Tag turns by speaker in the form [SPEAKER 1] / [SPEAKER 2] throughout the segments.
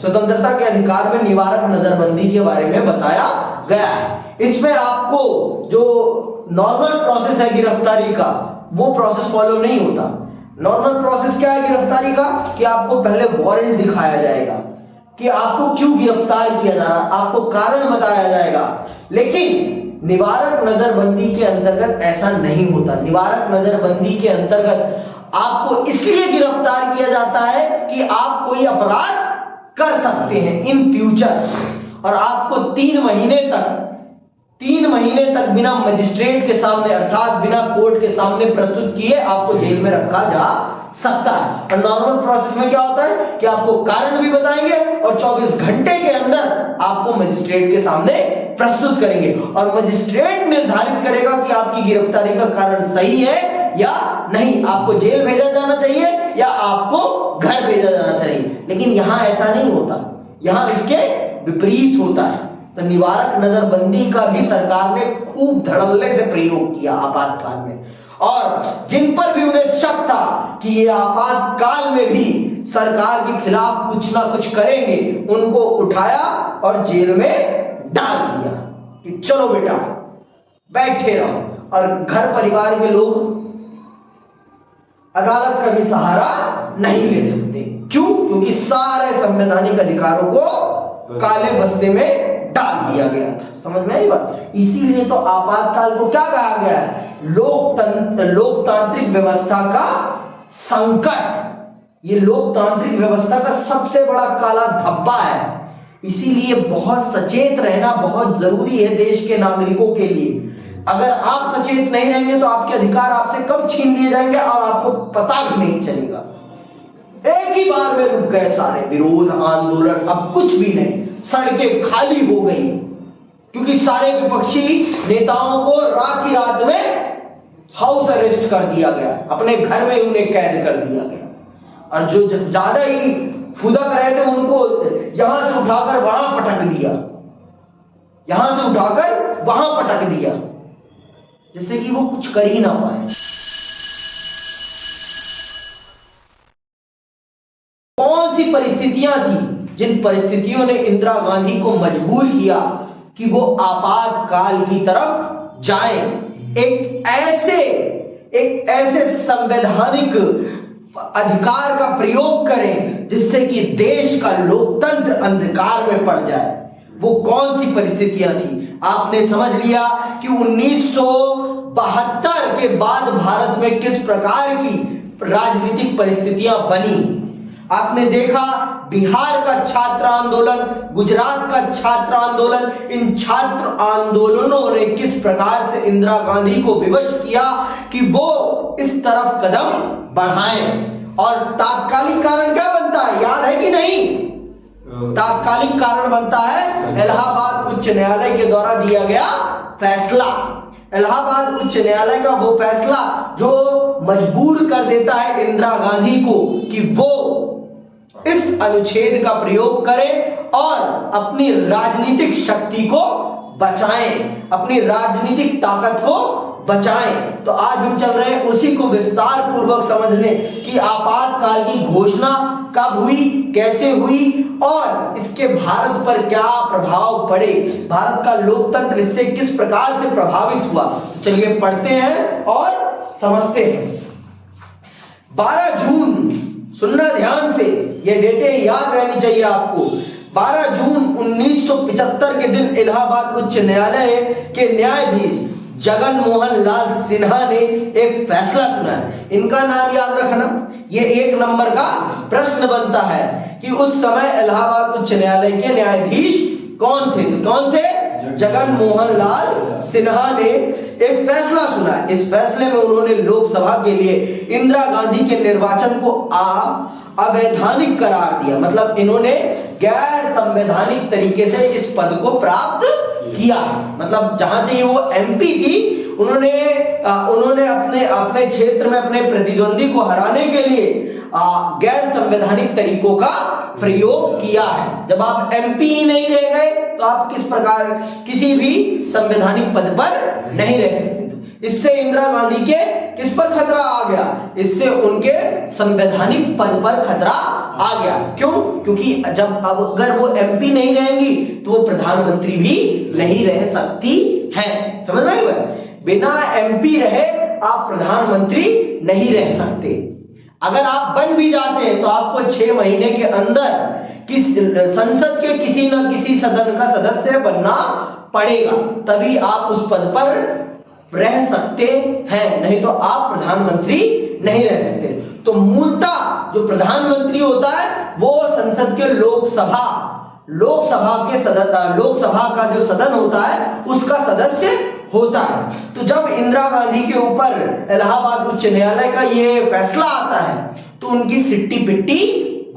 [SPEAKER 1] स्वतंत्रता के अधिकार में निवारक नजरबंदी के बारे में बताया गया है। इसमें आपको जो नॉर्मल प्रोसेस है गिरफ्तारी का, वो प्रोसेस फॉलो नहीं होता। नॉर्मल प्रोसेस क्या है गिरफ्तारी का, कि आपको पहले वारंट दिखाया जाएगा कि आपको क्यों गिरफ्तार किया जा रहा है, आपको कारण बताया जाएगा। लेकिन निवारक नजरबंदी के अंतर्गत ऐसा नहीं होता। निवारक नजरबंदी के अंतर्गत आपको इसलिए गिरफ्तार किया जाता है कि आप कोई अपराध कर सकते हैं इन फ्यूचर, और आपको 3 महीने तक बिना मजिस्ट्रेट के सामने अर्थात बिना कोर्ट के सामने प्रस्तुत किए आपको जेल में रखा जा सकता है। और नॉर्मल प्रोसेस में क्या होता है कि आपको कारण भी बताएंगे और 24 घंटे के अंदर आपको मजिस्ट्रेट के सामने प्रस्तुत करेंगे, और मजिस्ट्रेट निर्धारित करेगा कि आपकी गिरफ्तारी का कारण सही है या नहीं, आपको जेल भेजा जाना चाहिए या आपको घर भेजा जाना चाहिए। लेकिन यहां ऐसा नहीं होता, यहां इसके विपरीत होता है। तो निवारक नजरबंदी का भी सरकार ने खूब धड़ल्ले से प्रयोग किया आपातकाल में, और जिन पर भी उन्हें शक था कि ये आपातकाल में भी सरकार के खिलाफ कुछ ना कुछ करेंगे, उनको उठाया और जेल में डाल दिया कि चलो बेटा बैठे रहो। और घर परिवार के लोग अदालत का भी सहारा नहीं ले सकते। क्यों? क्योंकि सारे संवैधानिक अधिकारों को काले बस्ते में डाल दिया गया था। समझ में आई बात? इसीलिए तो आपातकाल को क्या कहा गया है? लोकतांत्रिक व्यवस्था का संकट। ये लोकतांत्रिक व्यवस्था का सबसे बड़ा काला धब्बा है। इसीलिए बहुत सचेत रहना बहुत जरूरी है देश के नागरिकों के लिए। अगर आप सचेत नहीं रहेंगे तो आपके अधिकार आपसे कब छीन लिए जाएंगे और आपको पता भी नहीं चलेगा। एक ही बार में रुक गए सारे विरोध आंदोलन, अब कुछ भी नहीं, सड़कें खाली हो गई, क्योंकि सारे विपक्षी नेताओं को रात ही रात में हाउस अरेस्ट कर दिया गया, अपने घर में उन्हें कैद कर दिया गया। और जो ज्यादा ही फुदक रहे थे उनको यहां से उठाकर वहां पटक दिया, यहां से उठाकर वहां पटक दिया, जिससे कि वो कुछ कर ही ना पाए। कौन सी परिस्थितियां थी जिन परिस्थितियों ने इंदिरा गांधी को मजबूर किया कि वो आपातकाल की तरफ जाएं, एक ऐसे संवैधानिक अधिकार का प्रयोग करें जिससे कि देश का लोकतंत्र अंधकार में पड़ जाए। वो कौन सी परिस्थितियां थी? आपने समझ लिया कि 1972 के बाद भारत में किस प्रकार की राजनीतिक परिस्थितियां बनी। आपने देखा बिहार का छात्र आंदोलन, गुजरात का छात्र आंदोलन, इन छात्र आंदोलनों ने किस प्रकार से इंदिरा गांधी को विवश किया कि वो इस तरफ कदम बढ़ाएं। और तात्कालिक कारण क्या बनता है, याद है कि नहीं? तात्कालिक कारण बनता है इलाहाबाद उच्च न्यायालय के द्वारा दिया गया फैसला। इलाहाबाद उच्च न्यायालय का वो फैसला जो मजबूर कर देता है इंदिरा गांधी को कि वो इस अनुच्छेद का प्रयोग करें और अपनी राजनीतिक शक्ति को बचाएं, अपनी राजनीतिक ताकत को बचाएं। तो आज हम चल रहे हैं उसी को विस्तार पूर्वक समझने कि आपातकाल की घोषणा कब हुई, कैसे हुई और इसके भारत पर क्या प्रभाव पड़े, भारत का लोकतंत्र इससे किस प्रकार से प्रभावित हुआ। चलिए पढ़ते हैं और समझते हैं। 12 जून, सुनना ध्यान से, ये डेटें याद रहनी चाहिए आपको। 12 जून 1975 के दिन इलाहाबाद उच्च न्यायालय के न्यायाधीश जगन मोहन लाल सिन्हा ने एक फैसला सुनाया। इनका नाम याद रखना, ये 1 नंबर का प्रश्न बनता है कि उस समय इलाहाबाद उच्च न्यायालय के न्यायाधीश कौन थे? तो कौन थे? जगन मोहन लाल सिन्हा ने एक फैसला सुना। इस फैसले में उन्होंने लोकसभा के लिए इंदिरा गांधी के निर्वाचन को अवैधानिक करार दिया। मतलब इन्होंने गैर संवैधानिक तरीके से इस पद को प्राप्त किया। मतलब जहां से वो एमपी थी, उन्होंने अपने क्षेत्र में अपने प्रतिद्वंदी को हराने के लिए गैर संवैधानिक तरीकों का प्रयोग किया है। जब आप एमपी ही नहीं रह गए तो आप किस प्रकार किसी भी संवैधानिक पद पर नहीं रह सकते। इससे इंदिरा गांधी के किस पर खतरा आ गया? इससे उनके संवैधानिक पद पर खतरा आ गया। क्यों? क्योंकि जब अब अगर वो एमपी नहीं रहेंगी तो वो प्रधानमंत्री भी नहीं रह सकती है। समझ में आई बात? बिना एमपी रहे आप प्रधानमंत्री नहीं रह सकते। अगर आप बन भी जाते हैं तो आपको 6 महीने के अंदर संसद के किसी न किसी सदन का सदस्य बनना पड़ेगा, तभी आप उस पद पर रह सकते हैं, नहीं तो आप प्रधानमंत्री नहीं रह सकते। तो मूलतः जो प्रधानमंत्री होता है वो संसद के लोकसभा का जो सदन होता है उसका सदस्य होता है। तो जब इंदिरा गांधी के ऊपर इलाहाबाद उच्च न्यायालय का ये फैसला आता है तो उनकी सिट्टी पिट्टी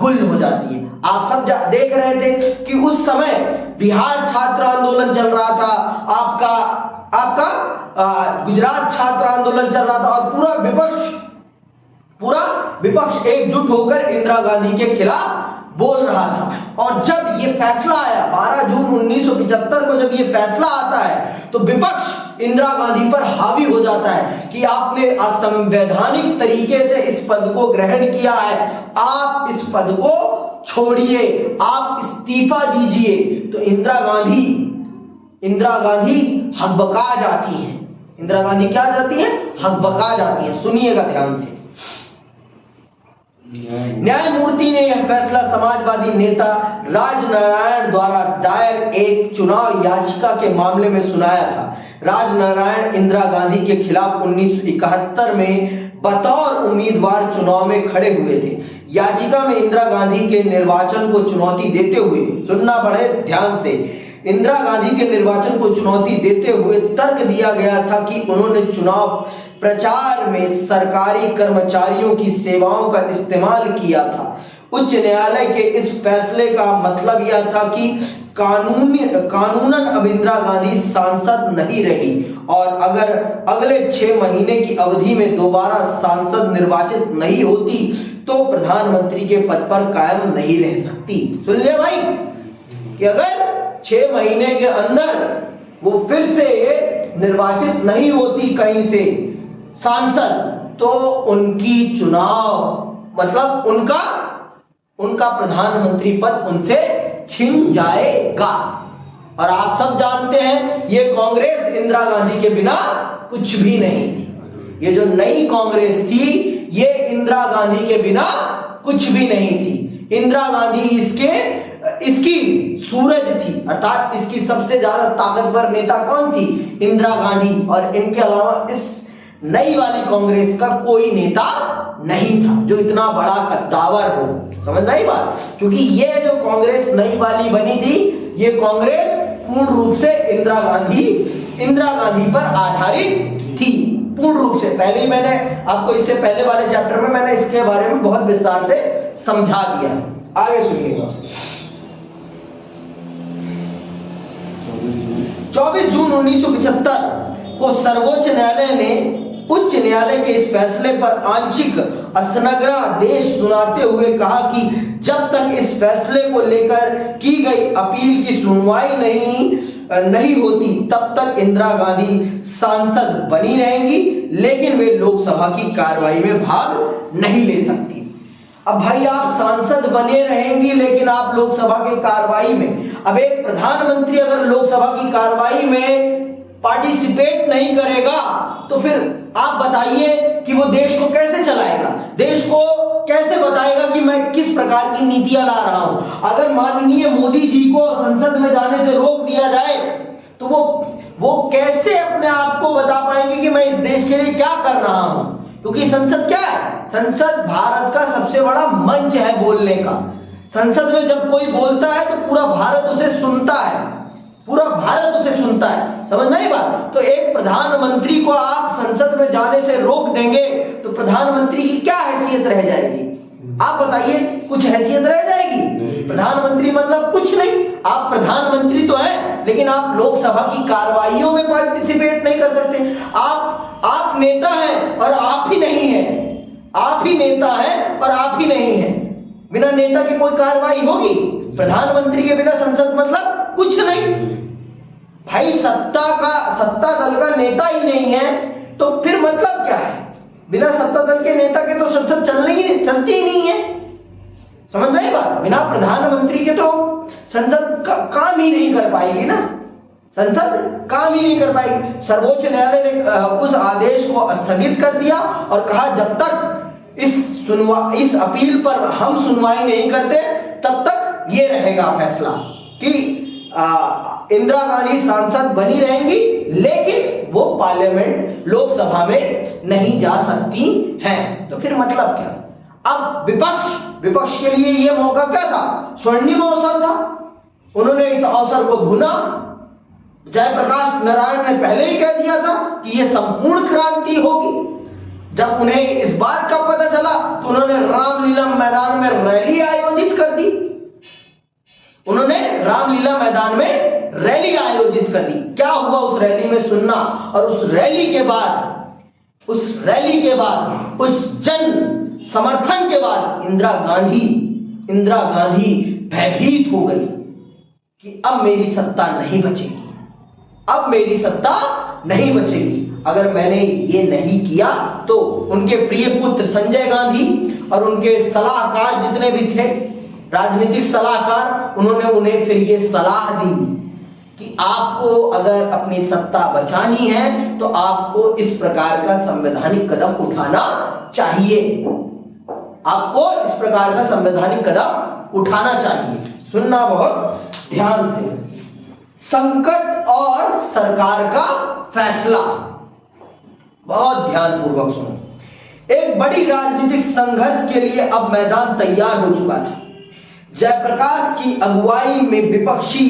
[SPEAKER 1] गुल हो जाती है। आप सब देख रहे थे कि उस समय बिहार छात्र आंदोलन चल रहा था, आपका गुजरात छात्र आंदोलन चल रहा था और पूरा विपक्ष एकजुट होकर इंदिरा गांधी के खिलाफ बोल रहा था। और जब ये फैसला आया 12 जून 1975 को, जब ये फैसला आता है तो विपक्ष इंदिरा गांधी पर हावी हो जाता है कि आपने असंवैधानिक तरीके से इस पद को ग्रहण किया है, आप इस पद को छोड़िए, आप इस्तीफा दीजिए। तो इंदिरा गांधी हकबका जाती हैं। इंदिरा गांधी क्या जाती है? हकबका जाती है। सुनिएगा ध्यान से। न्यायमूर्ति ने यह फैसला समाजवादी नेता राजनारायण द्वारा दायर एक चुनाव याचिका के मामले में सुनाया था। राजनारायण इंदिरा गांधी के खिलाफ 1971 में बतौर उम्मीदवार चुनाव में खड़े हुए थे। याचिका में इंदिरा गांधी के निर्वाचन को चुनौती देते हुए, सुनना बड़े ध्यान से, इंदिरा गांधी के निर्वाचन को चुनौती देते हुए तर्क दिया गया था कि उन्होंने चुनाव प्रचार में सरकारी कर्मचारियों की सेवाओं का इस्तेमाल किया था। उच्च न्यायालय के इस फैसले का मतलब यह था कि कानूनन अब इंदिरा गांधी सांसद नहीं रही और अगर अगले 6 महीने की अवधि में दोबारा सांसद निर्वाचित नहीं होती तो प्रधानमंत्री के पद पर कायम नहीं रह सकती। सुन लिया भाई कि अगर 6 महीने के अंदर वो फिर से निर्वाचित नहीं होती कहीं से सांसद, तो उनकी चुनाव मतलब उनका प्रधानमंत्री पद उनसे छिन जाएगा। और आप सब जानते हैं ये कांग्रेस इंदिरा गांधी के बिना कुछ भी नहीं थी। ये जो नई कांग्रेस थी ये इंदिरा गांधी के बिना कुछ भी नहीं थी। इंदिरा गांधी इसकी सूरज थी, अर्थात इसकी सबसे ज्यादा ताकतवर नेता कौन थी? इंदिरा गांधी। और इनके अलावा इस नई वाली कांग्रेस का कोई नेता नहीं था जो इतना बड़ा कद्दावर हो। समझ में आई बात? क्योंकि ये जो कांग्रेस नई वाली बनी थी ये कांग्रेस पूर्ण रूप से इंदिरा गांधी पर आधारित थी, पूर्ण रूप से। पहले ही मैंने आपको इससे पहले वाले चैप्टर में मैंने इसके बारे में बहुत विस्तार से समझा दिया। आगे सुनिएगा। 24 जून 1975 को सर्वोच्च न्यायालय ने उच्च न्यायालय के इस फैसले पर आंशिक स्थगनादेश सुनाते हुए कहा कि जब तक इस फैसले को लेकर की गई अपील की सुनवाई नहीं होती तब तक इंदिरा गांधी सांसद बनी रहेंगी, लेकिन वे लोकसभा की कार्रवाई में भाग नहीं ले सकती। अब भाई आप सांसद बने रहेंगी लेकिन आप लोकसभा की कार्रवाई में, अब एक प्रधानमंत्री अगर लोकसभा की कार्रवाई में पार्टिसिपेट नहीं करेगा तो फिर आप बताइए कि वो देश को कैसे चलाएगा? देश को कैसे बताएगा कि मैं किस प्रकार की नीतियां ला रहा हूं? अगर माननीय मोदी जी को संसद में जाने से रोक दिया जाए तो वो कैसे अपने आप को बता पाएंगे कि मैं इस देश के लिए क्या कर रहा हूं? क्योंकि संसद क्या है? संसद भारत का सबसे बड़ा मंच है बोलने का। संसद में जब कोई बोलता है तो पूरा भारत उसे सुनता है, पूरा भारत उसे सुनता है। समझ में आई बात? तो एक प्रधानमंत्री को आप संसद में जाने से रोक देंगे तो प्रधानमंत्री की क्या हैसियत रह जाएगी? आप बताइए, कुछ हैसियत रह जाएगी? प्रधानमंत्री मतलब कुछ नहीं। आप प्रधानमंत्री तो हैं लेकिन आप लोकसभा की कार्रवाइयों में पार्टिसिपेट नहीं कर सकते। आप नेता हैं और आप ही नहीं हैं। आप ही नेता हैं और आप ही नहीं हैं। बिना नेता के कोई कार्रवाई होगी? प्रधानमंत्री के बिना संसद मतलब कुछ नहीं। भाई सत्ता दल का नेता ही नहीं है तो फिर मतलब क्या है? बिना सत्ता दल के नेता के तो संसद चलती ही नहीं है। समझ में आई बात? बिना प्रधानमंत्री के तो संसद काम ही नहीं कर पाएगी ना, संसद काम ही नहीं कर पाएगी। सर्वोच्च न्यायालय ने उस आदेश को स्थगित कर दिया और कहा जब तक इस अपील पर हम सुनवाई नहीं करते तब तक ये रहेगा फैसला कि इंदिरा गांधी सांसद बनी रहेंगी, लेकिन वो पार्लियामेंट लोकसभा में नहीं जा सकती हैं। तो फिर मतलब क्या? अब विपक्ष के लिए ये मौका क्या था? स्वर्णिम अवसर था। उन्होंने इस अवसर को भुना। जयप्रकाश नारायण ने पहले ही कह दिया था कि यह संपूर्ण क्रांति होगी। जब उन्हें इस बात का पता चला तो उन्होंने रामलीला मैदान में रैली आयोजित कर दी। उन्होंने रामलीला मैदान में रैली आयोजित कर दी। क्या हुआ उस रैली में सुनना। और उस रैली के बाद उस जन समर्थन के बाद इंदिरा गांधी भयभीत हो गई कि अब मेरी सत्ता नहीं बचेगी, अगर मैंने ये नहीं किया तो। उनके प्रिय पुत्र संजय गांधी और उनके सलाहकार जितने भी थे, राजनीतिक सलाहकार, उन्होंने उन्हें फिर ये सलाह दी कि आपको अगर अपनी सत्ता बचानी है तो आपको इस प्रकार का संवैधानिक कदम उठाना चाहिए। सुनना बहुत ध्यान से। संकट और सरकार का फैसला, बहुत ध्यानपूर्वक सुनो। एक बड़ी राजनीतिक संघर्ष के लिए अब मैदान तैयार हो चुका था। जयप्रकाश की अगुवाई में विपक्षी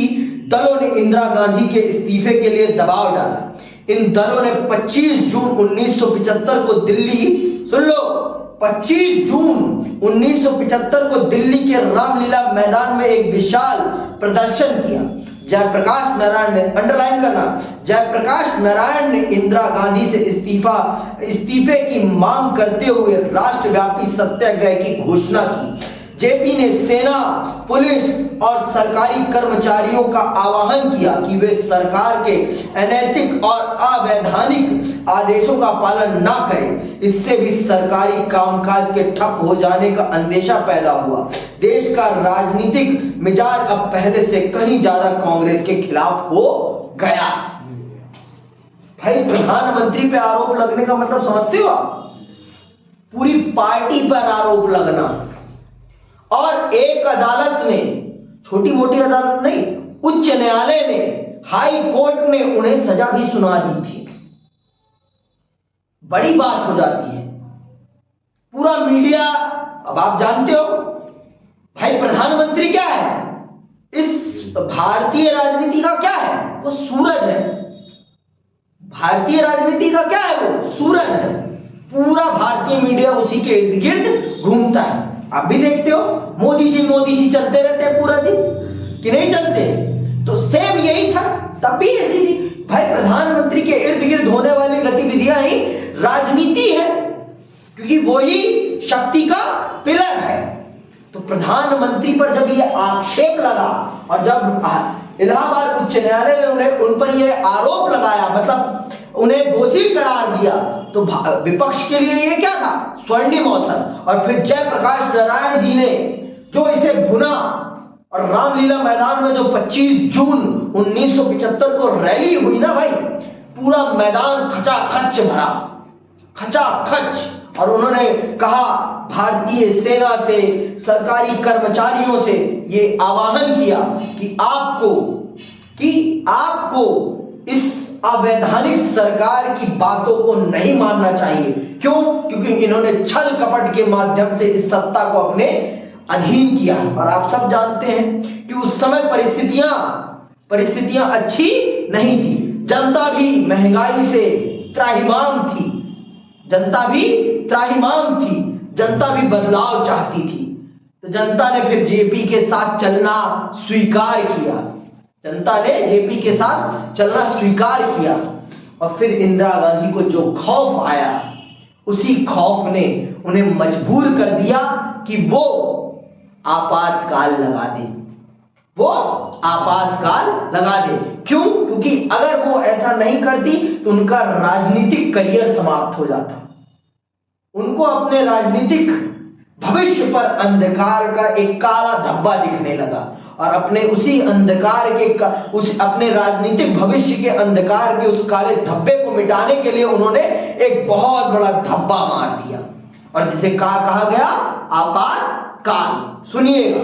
[SPEAKER 1] दलों ने इंदिरा गांधी के इस्तीफे के लिए दबाव डाला। इन दलों ने 25 जून 1975 को सुन लो, 25 जून 1975 को दिल्ली के रामलीला मैदान में एक विशाल प्रदर्शन किया। जयप्रकाश नारायण ने, अंडरलाइन करना, जयप्रकाश नारायण ने इंदिरा गांधी से इस्तीफे की मांग करते हुए राष्ट्रव्यापी सत्याग्रह की घोषणा की। जेपी ने सेना, पुलिस और सरकारी कर्मचारियों का आह्वान किया कि वे सरकार के अनैतिक और अवैधानिक आदेशों का पालन न करें। इससे भी सरकारी कामकाज के ठप हो जाने का अंदेशा पैदा हुआ। देश का राजनीतिक मिजाज अब पहले से कहीं ज्यादा कांग्रेस के खिलाफ हो गया। भाई, प्रधानमंत्री पे आरोप लगने का मतलब समझते हो आप? पूरी पार्टी पर आरोप लगना। और एक अदालत ने, छोटी मोटी अदालत नहीं, उच्च न्यायालय ने, हाई कोर्ट ने उन्हें सजा भी सुना दी थी। बड़ी बात हो जाती है। पूरा मीडिया, अब आप जानते हो भाई, प्रधानमंत्री क्या है? इस भारतीय राजनीति का क्या है? वो सूरज है। भारतीय राजनीति का क्या है? वो सूरज है। पूरा भारतीय मीडिया उसी के इर्द गिर्द घूमता है। आप भी देखते हो, मोदी जी चलते रहते हैं पूरा दिन, कि नहीं चलते? तो सेम यही था, तब भी ऐसी थी। भाई, प्रधानमंत्री के इर्द गिर्द होने वाली गतिविधियां ही राजनीति है, क्योंकि वही शक्ति का पिलर है। तो प्रधानमंत्री पर जब ये आक्षेप लगा और जब इलाहाबाद उच्च न्यायालय ने उन पर यह आरोप लगाया, मतलब उन्हें दोषी करार दिया, तो विपक्ष के लिए ये क्या था? स्वर्णिम अवसर। और फिर जयप्रकाश नारायण जी ने जो इसे भुना और रामलीला मैदान में जो 25 जून 1975 को रैली हुई ना भाई, पूरा मैदान खचाखच भरा, खचाखच। और उन्होंने कहा, भारतीय सेना से, सरकारी कर्मचारियों से ये आह्वान किया कि आपको इस अवैधानिक सरकार की बातों को नहीं मानना चाहिए। क्यों? क्योंकि इन्होंने छल कपट के माध्यम से इस सत्ता को अपने अधीन किया। और आप सब जानते हैं कि उस समय परिस्थितियां अच्छी नहीं थी। जनता भी महंगाई से त्राहिमाम थी, जनता भी बदलाव चाहती थी। तो जनता ने फिर जेपी के साथ चलना स्वीकार किया। और फिर इंदिरा गांधी को जो खौफ आया, उसी खौफ ने उन्हें मजबूर कर दिया कि वो आपातकाल लगा दे। क्यों? क्योंकि अगर वो ऐसा नहीं करती तो उनका राजनीतिक करियर समाप्त हो जाता। उनको अपने राजनीतिक भविष्य पर अंधकार का एक काला धब्बा दिखने लगा और अपने उसी अंधकार के अपने राजनीतिक भविष्य के अंधकार के उस काले धब्बे को मिटाने के लिए उन्होंने एक बहुत बड़ा धब्बा मार दिया और जिसे कहा गया आपातकाल। सुनिएगा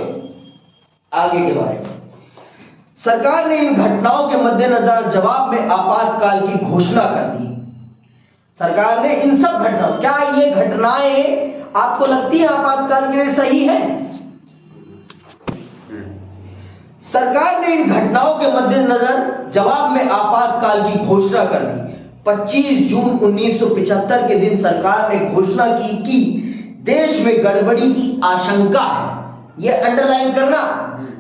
[SPEAKER 1] आगे के बारे में। सरकार ने इन घटनाओं के मद्देनजर जवाब में आपातकाल की घोषणा कर दी। सरकार ने इन सब घटनाओं, क्या ये घटनाएं आपको लगती है आपातकाल के लिए सही है? सरकार ने इन घटनाओं के मद्देनजर जवाब में आपातकाल की घोषणा कर दी। 25 जून 1975 के दिन सरकार ने घोषणा की कि देश में गड़बड़ी की आशंका है। यह अंडरलाइन करना,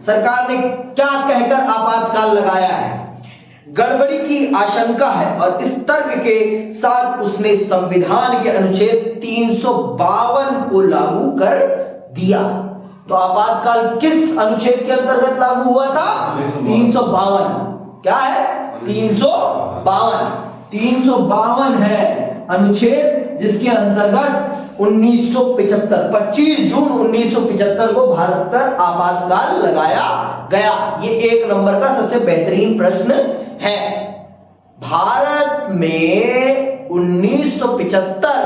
[SPEAKER 1] सरकार ने क्या कहकर आपातकाल लगाया है? गड़बड़ी की आशंका है और इस तर्क के साथ उसने संविधान के अनुच्छेद 352 को लागू कर दिया। तो आपातकाल किस अनुच्छेद के अंतर्गत लागू हुआ था? 352। क्या है? 352 है अनुच्छेद जिसके अंतर्गत 1975 25 जून 1975 को भारत पर आपातकाल लगाया गया। ये 1 नंबर का सबसे बेहतरीन प्रश्न है। भारत में 1975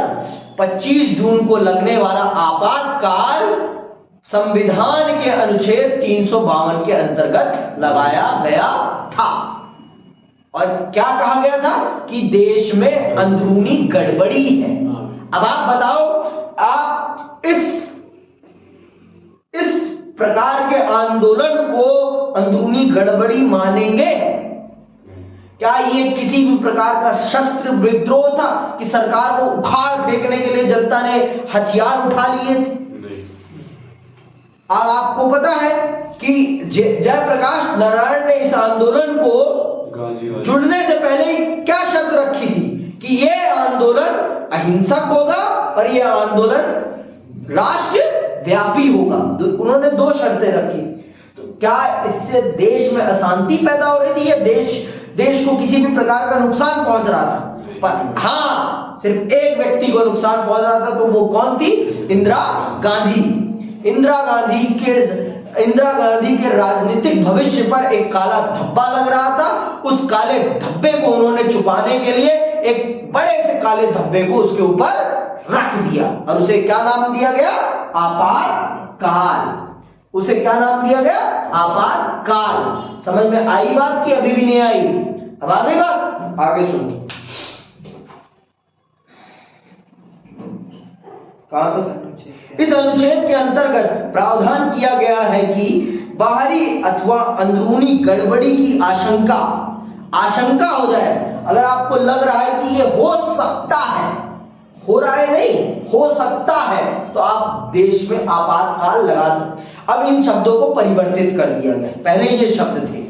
[SPEAKER 1] 25 जून को लगने वाला आपातकाल संविधान के अनुच्छेद 352 के अंतर्गत लगाया गया था। और क्या कहा गया था? कि देश में अंदरूनी गड़बड़ी है। अब आप बताओ, आप इस प्रकार के आंदोलन को अंदरूनी गड़बड़ी मानेंगे? क्या ये किसी भी प्रकार का शस्त्र विद्रोह था कि सरकार को उखाड़ फेंकने के लिए जनता ने हथियार उठा लिए थे? और आपको पता है कि जयप्रकाश नारायण ने इस आंदोलन को जुड़ने से पहले क्या शर्त रखी थी कि यह आंदोलन अहिंसक होगा और यह आंदोलन राष्ट्र व्यापी होगा। उन्होंने 2 शर्तें रखी। तो क्या इससे देश में अशांति पैदा हो रही थी या देश को किसी भी प्रकार का नुकसान पहुंच रहा था? पर हाँ, सिर्फ एक व्यक्ति को नुकसान पहुंच रहा था, तो वो कौन थी? इंदिरा गांधी। इंदिरा गांधी के राजनीतिक भविष्य पर एक काला धब्बा लग रहा था। उस काले धब्बे को उन्होंने छुपाने के लिए एक बड़े से काले धब्बे को उसके ऊपर रख दिया और उसे क्या नाम दिया गया? आपातकाल। उसे क्या नाम दिया गया? आपातकाल। समझ में आई बात कि अभी भी नहीं आई? अब आ गई बात, आगे सुनिए। कहां तो इस अनुच्छेद के अंतर्गत प्रावधान किया गया है कि बाहरी अथवा अंदरूनी गड़बड़ी की आशंका हो जाए, अगर आपको लग रहा है कि ये हो सकता है, हो रहा है नहीं, हो सकता है, तो आप देश में आपातकाल लगा सकते। अब इन शब्दों को परिवर्तित कर दिया गया। पहले ये शब्द थे,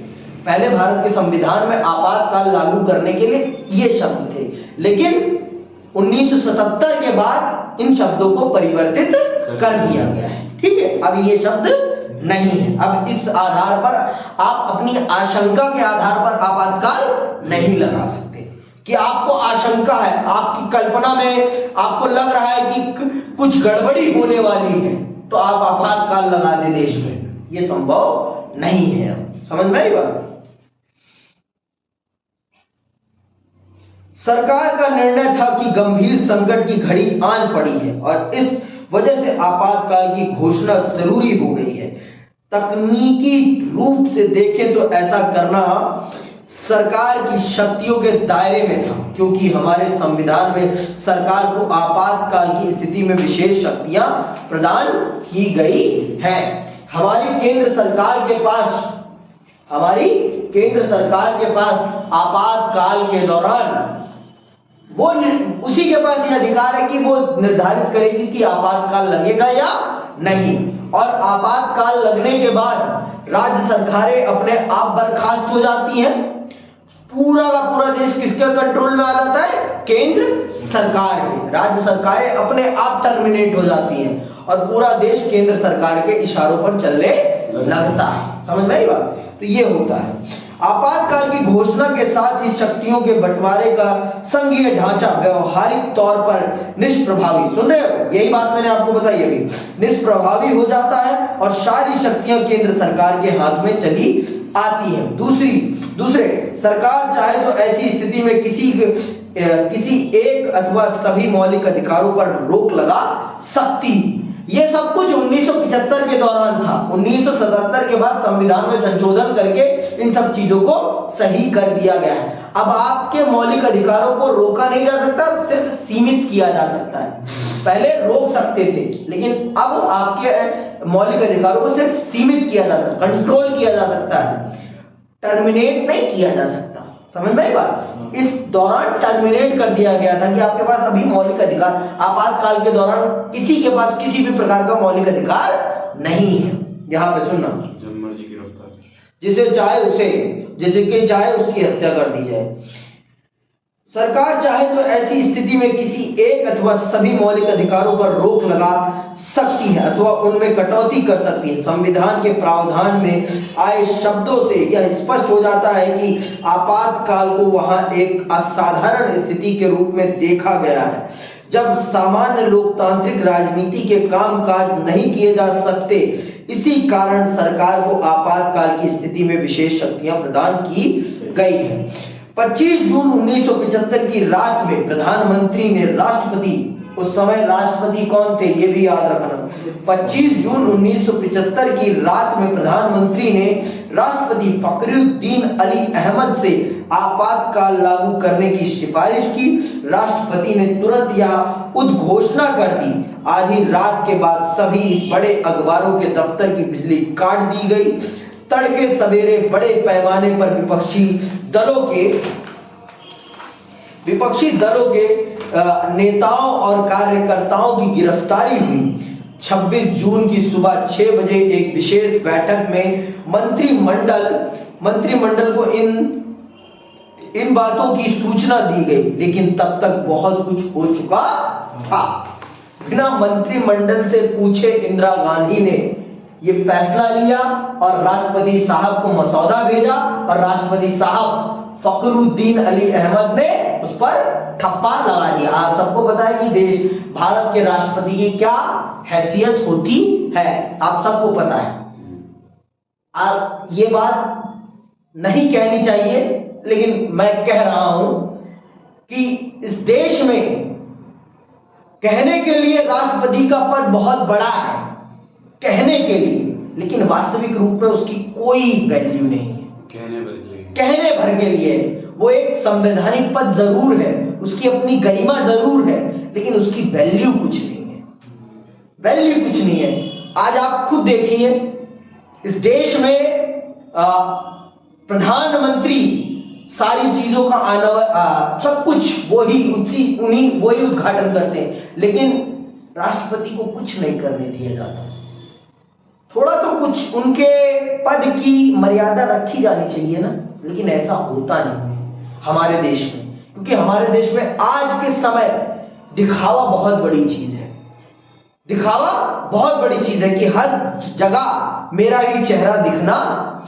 [SPEAKER 1] पहले भारत के संविधान में आपातकाल लागू करने के लिए ये शब्द थे, लेकिन 1977 के बाद इन शब्दों को परिवर्तित कर दिया गया है। ठीक है, अब ये शब्द नहीं है। अब इस आधार पर आप अपनी आशंका के आधार पर आपातकाल नहीं लगा सकते कि आपको आशंका है, आपकी कल्पना में आपको लग रहा है कि कुछ गड़बड़ी होने वाली है, तो आप आपातकाल लगा दे देश में। ये संभव नहीं है। समझ में आई बात? सरकार का निर्णय था कि गंभीर संकट की घड़ी आन पड़ी है और इस वजह से आपातकाल की घोषणा जरूरी हो गई है। तकनीकी रूप से देखें तो ऐसा करना सरकार की शक्तियों के दायरे में था, क्योंकि हमारे संविधान में सरकार को आपातकाल की स्थिति में विशेष शक्तियां प्रदान की गई है। हमारी केंद्र सरकार के पास आपातकाल के दौरान वो उसी के पास ये अधिकार है कि वो निर्धारित करेगी कि आपातकाल लगेगा या नहीं। और आपातकाल लगने के बाद राज्य सरकारें अपने आप बर्खास्त हो जाती हैं। पूरा का पूरा देश किसके कंट्रोल में आ जाता है? केंद्र सरकार के। राज्य सरकारें अपने आप टर्मिनेट हो जाती हैं और पूरा देश केंद्र सरकार के इशारों पर चलने लगता है। समझ में आई बात? तो ये होता है। आपातकाल की घोषणा के साथ ही शक्तियों के बंटवारे का संघीय ढांचा व्यवहारिक तौर पर निष्प्रभावी, सुन रहे हो, यही बात मैंने आपको बताई अभी, निष्प्रभावी हो जाता है और सारी शक्तियां केंद्र सरकार के हाथ में चली आती है। दूसरे, सरकार चाहे तो ऐसी स्थिति में किसी एक अथवा सभी मौलिक अधिकारों पर रोक लगा सकती। ये सब कुछ 1975 के दौरान था। 1977 के बाद संविधान में संशोधन करके इन सब चीजों को सही कर दिया गया है। अब आपके मौलिक अधिकारों को रोका नहीं जा सकता, सिर्फ सीमित किया जा सकता है। पहले रोक सकते थे, लेकिन अब आपके मौलिक अधिकारों को सिर्फ सीमित किया जा सकता, कंट्रोल किया जा सकता है, टर्मिनेट नहीं किया जा सकता। समझ में आई बात? इस दौरान टर्मिनेट कर दिया गया था कि आपके पास अभी मौलिक अधिकार, आपातकाल के दौरान किसी के पास किसी भी प्रकार का मौलिक अधिकार नहीं है। यहां पे सुनना, जिसे चाहे उसे, जिसे के चाहे उसकी हत्या कर दी जाए। सरकार चाहे तो ऐसी स्थिति में किसी एक अथवा सभी मौलिक अधिकारों पर रोक लगा सकती है अथवा उनमें कटौती कर सकती है। संविधान के प्रावधान में आए शब्दों से यह स्पष्ट हो जाता है कि आपातकाल को वहां एक असाधारण स्थिति के रूप में देखा गया है, जब सामान्य लोकतांत्रिक राजनीति के कामकाज नहीं किए जा सकते। इसी कारण सरकार को आपातकाल की स्थिति में विशेष शक्तियां प्रदान की गई है। 25 जून 1975 की रात में प्रधानमंत्री ने राष्ट्रपति, उस समय राष्ट्रपति कौन थे ये भी याद रखना, 25 जून 1975 की रात में प्रधानमंत्री ने राष्ट्रपति फखरुद्दीन अली अहमद से आपातकाल लागू करने की सिफारिश की। राष्ट्रपति ने तुरंत यह उद्घोषणा कर दी। आधी रात के बाद सभी बड़े अखबारों के दफ्तर की बिजली काट दी गई। तड़के सवेरे बड़े पैमाने पर विपक्षी दलों के नेताओं और कार्यकर्ताओं की गिरफ्तारी हुई। 26 जून की सुबह 6 बजे एक विशेष बैठक में मंत्रिमंडल को इन बातों की सूचना दी गई, लेकिन तब तक बहुत कुछ हो चुका था। बिना मंत्रिमंडल से पूछे इंदिरा गांधी ने ये फैसला लिया और राष्ट्रपति साहब को मसौदा भेजा और राष्ट्रपति साहब फखरुद्दीन अली अहमद ने उस पर ठप्पा लगा दिया। आप सबको पता है कि भारत के राष्ट्रपति की क्या हैसियत होती है, आप सबको पता है। आप ये बात नहीं कहनी चाहिए, लेकिन मैं कह रहा हूं कि इस देश में कहने के लिए राष्ट्रपति का पद बहुत बड़ा है, कहने के लिए, लेकिन वास्तविक रूप में उसकी कोई वैल्यू नहीं है। कहने भर के लिए वो एक संवैधानिक पद जरूर है, उसकी अपनी गरिमा जरूर है, लेकिन उसकी वैल्यू कुछ नहीं है। वैल्यू कुछ नहीं है। आज आप खुद देखिए, इस देश में प्रधानमंत्री सारी चीजों का सब कुछ वही उद्घाटन करते हैं, लेकिन राष्ट्रपति को कुछ नहीं करने दिया जाता। थोड़ा तो कुछ उनके पद की मर्यादा रखी जानी चाहिए ना, लेकिन ऐसा होता नहीं हमारे देश में, क्योंकि हमारे देश में आज के समय दिखावा बहुत बड़ी चीज है। दिखावा बहुत बड़ी चीज है कि हर जगह मेरा ही चेहरा दिखना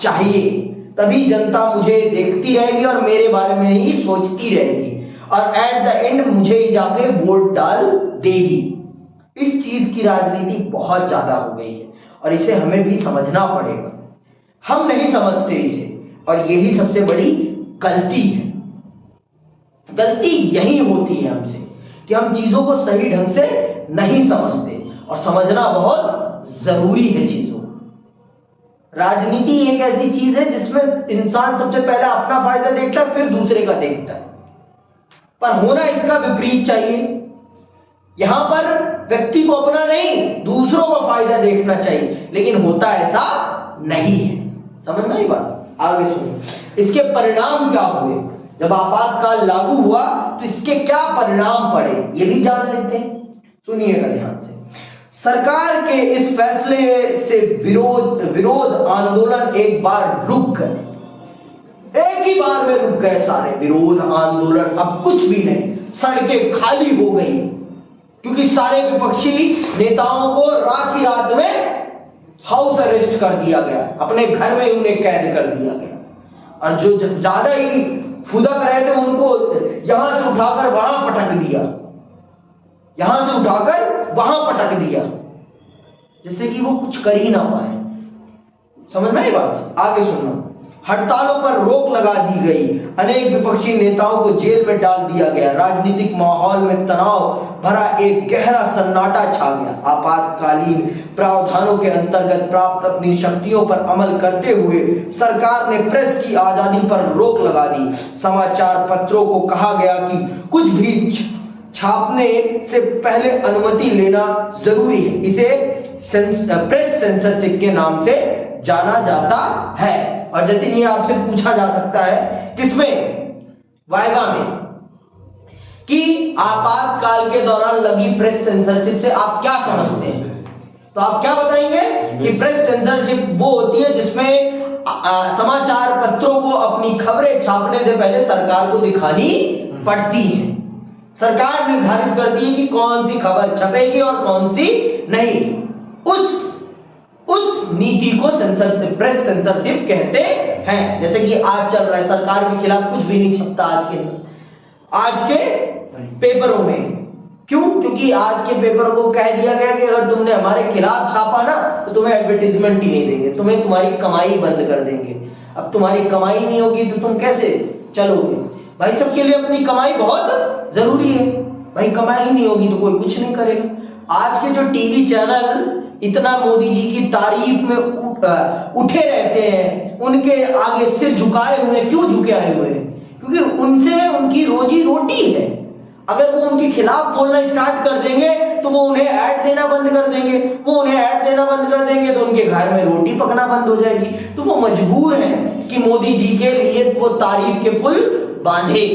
[SPEAKER 1] चाहिए, तभी जनता मुझे देखती रहेगी और मेरे बारे में ही सोचती रहेगी और एट द एंड मुझे ही जाके वोट डाल देगी। इस चीज की राजनीति बहुत ज्यादा हो गई है और इसे हमें भी समझना पड़ेगा। हम नहीं समझते इसे, और यही सबसे बड़ी गलती है। गलती यही होती है हमसे कि हम चीजों को सही ढंग से नहीं समझते, और समझना बहुत जरूरी है चीजों। राजनीति एक ऐसी चीज है जिसमें इंसान सबसे पहले अपना फायदा देखता है, फिर दूसरे का देखता है, पर होना इसका विपरीत चाहिए। यहां पर व्यक्ति को अपना नहीं, दूसरों का फायदा देखना चाहिए, लेकिन होता ऐसा नहीं है। समझ में आई बात? आगे सुनिए, इसके परिणाम क्या हुए। जब आपातकाल लागू हुआ तो इसके क्या परिणाम पड़े, ये भी जान लेते हैं। सुनिएगा ध्यान से। सरकार के इस फैसले से विरोध आंदोलन एक बार रुक गए। एक ही बार में रुक गए सारे विरोध आंदोलन। अब कुछ भी नहीं, सड़कें खाली हो गई, क्योंकि सारे विपक्षी नेताओं को रात ही रात में हाउस अरेस्ट कर दिया गया, अपने घर में उन्हें कैद कर दिया गया। और जो ज्यादा ही फुदक रहे थे उनको यहां से उठाकर वहां पटक दिया, यहां से उठाकर वहां पटक दिया, जिससे कि वो कुछ कर ही ना पाए। समझ में आई बात? आगे सुनना। हड़तालों पर रोक लगा दी गई, अनेक विपक्षी नेताओं को जेल में डाल दिया गया, राजनीतिक माहौल में तनाव भरा एक गहरा सन्नाटा छा गया। आपातकालीन प्रावधानों के अंतर्गत प्राप्त अपनी शक्तियों पर अमल करते हुए सरकार ने प्रेस की आजादी पर रोक लगा दी। समाचार पत्रों को कहा गया कि कुछ भी छापने से पहले अनुमति लेना जरूरी है। इसे प्रेस सेंसरशिप के नाम से जाना जाता है। और जतिन, ये आपसे पूछा जा सकता है किसमें, वाइवा में, कि आपातकाल के दौरान लगी प्रेस सेंसरशिप से आप क्या समझते हैं? तो आप क्या बताएंगे कि प्रेस सेंसरशिप वो होती है जिसमें समाचार पत्रों को अपनी खबरें छापने से पहले सरकार को दिखानी पड़ती है। सरकार निर्धारित करती है कि कौन सी खबर छपेगी और कौन सी नहीं। उस नीति को सेंसरशिप, प्रेस सेंसरशिप कहते हैं। जैसे कि आज चल रहा है, सरकार के खिलाफ कुछ भी नहीं छपता आज के पेपरों में। क्यों? क्योंकि आज के पेपरों को कह दिया गया कि अगर तुमने हमारे खिलाफ छापा ना तो तुम्हें एडवर्टीजमेंट ही नहीं देंगे, तुम्हें तुम्हारी कमाई बंद कर देंगे। अब तुम्हारी कमाई नहीं होगी तो तुम कैसे चलोगे? भाई सबके लिए अपनी कमाई बहुत जरूरी है। भाई कमाई नहीं होगी तो कोई कुछ नहीं करेगा। आज के जो टीवी चैनल इतना मोदी जी की तारीफ में उठे रहते हैं, उनके आगे सिर झुकाए हुए, क्यों झुके आए हुए हैं? क्योंकि उनसे उनकी रोजी रोटी है। अगर वो उनके खिलाफ बोलना स्टार्ट कर देंगे तो वो उन्हें ऐड देना बंद कर देंगे, वो उन्हें ऐड देना बंद कर देंगे तो उनके घर में रोटी पकना बंद हो जाएगी। तो वो मजबूर हैं कि मोदी जी के लिए वो तारीफ के पुल बांधे,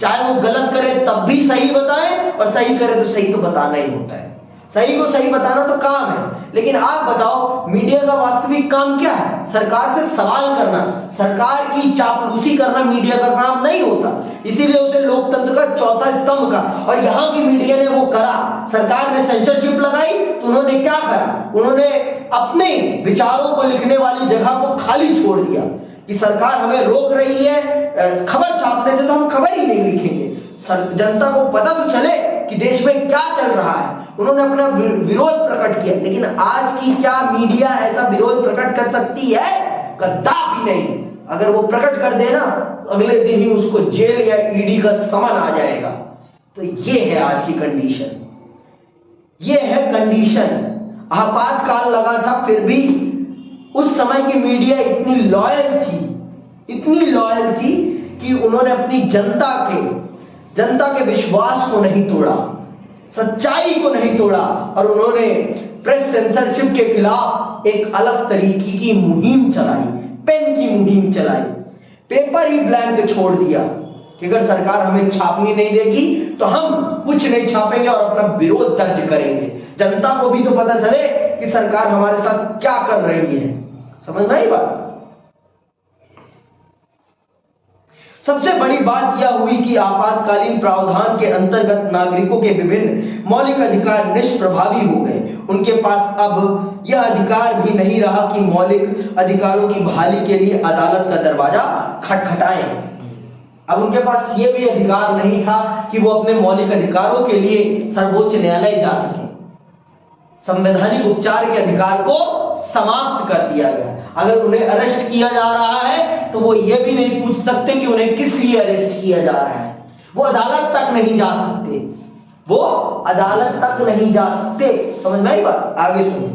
[SPEAKER 1] चाहे वो गलत करे तब भी सही बताए और सही करे तो सही तो बताना ही होता है। सही को सही बताना तो काम है। लेकिन आप बताओ, मीडिया का वास्तविक काम क्या है? सरकार से सवाल करना, सरकार की चापलूसी करना मीडिया का काम नहीं होता। इसीलिए उसे लोकतंत्र का चौथा स्तंभ का, और यहाँ की मीडिया ने वो करा। सरकार ने सेंसरशिप लगाई तो उन्होंने क्या करा? उन्होंने अपने विचारों को लिखने वाली जगह को खाली छोड़ दिया कि सरकार हमें रोक रही है खबर छापने से, तो हम खबर ही नहीं लिखेंगे। जनता को पता तो चले कि देश में क्या चल रहा है। उन्होंने अपना विरोध प्रकट किया। लेकिन आज की क्या मीडिया ऐसा विरोध प्रकट कर सकती है? कदापि नहीं। अगर वो प्रकट कर देना अगले दिन ही उसको जेल या ईडी का समन आ जाएगा। तो ये है आज की कंडीशन, ये है कंडीशन। आपातकाल लगा था, फिर भी उस समय की मीडिया इतनी लॉयल थी कि उन्होंने अपनी जनता के विश्वास को नहीं तोड़ा, सच्चाई को नहीं तोड़ा, और उन्होंने प्रेस सेंसरशिप के खिलाफ एक अलग तरीके की मुहिम चलाई, पेन की मुहिम चलाई। पेपर ही ब्लैंक छोड़ दिया कि अगर सरकार हमें छापनी नहीं देगी तो हम कुछ नहीं छापेंगे और अपना विरोध दर्ज करेंगे। जनता को भी तो पता चले कि सरकार हमारे साथ क्या कर रही है। समझ में आई बात? सबसे बड़ी बात यह हुई कि आपातकालीन प्रावधान के अंतर्गत नागरिकों के विभिन्न मौलिक अधिकार निष्प्रभावी हो गए। उनके पास अब यह अधिकार भी नहीं रहा कि मौलिक अधिकारों की बहाली के लिए अदालत का दरवाजा खटखटाएं। अब उनके पास यह भी अधिकार नहीं था कि वो अपने मौलिक अधिकारों के लिए सर्वोच्च न्यायालय जा सके। संवैधानिक उपचार के अधिकार को समाप्त कर दिया गया। अगर उन्हें अरेस्ट किया जा रहा है तो वो ये भी नहीं पूछ सकते कि उन्हें किस लिए अरेस्ट किया जा रहा है। वो अदालत तक नहीं जा सकते, वो अदालत तक नहीं जा सकते। समझ में आई बात? आगे सुनो।